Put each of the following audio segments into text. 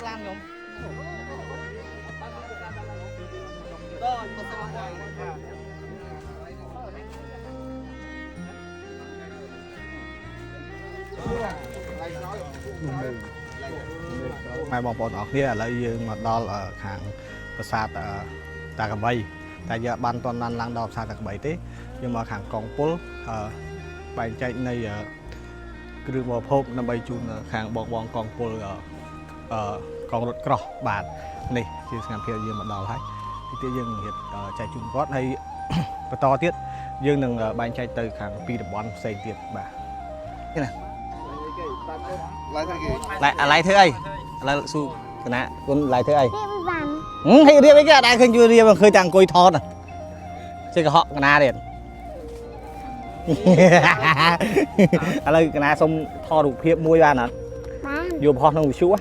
làm nhung mai bong bóng ở kia là dương mà đo ở hàng sát ta cầm bay tại giờ ban toàn nan lang đo sát ta cầm bay thế nhưng mà hàng còn pol bài chạy này cứ bỏ phốp nó bay chun hàng bong bong còn pol còn rốt cỏ bạt này chỉ làm theo dương mà đo thấy thì tiêu dương hiện chạy chun gót hay to tiết dương đừng bài chạy từ hàng pi đập bóng xây tiết bà thế này lại thế ấy là su cái nè con lại thế ấy hay riêng cái đại khơi chưa riêng mà khơi chẳng coi thon à chơi cái họ cái na đền à đây cái na xong thò đủ hiệp môi ban à vô thò nó chú á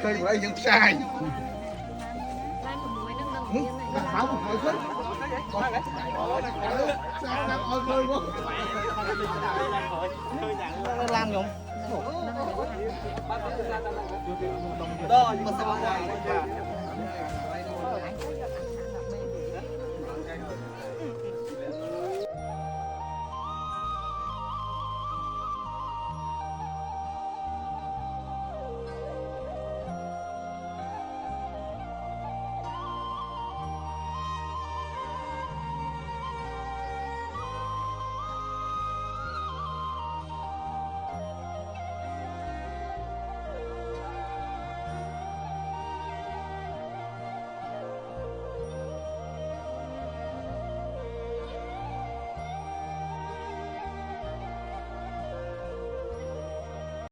Cây của anh những sai. Pháo một hồi phút. làm nhung Đó, nhưng mà sao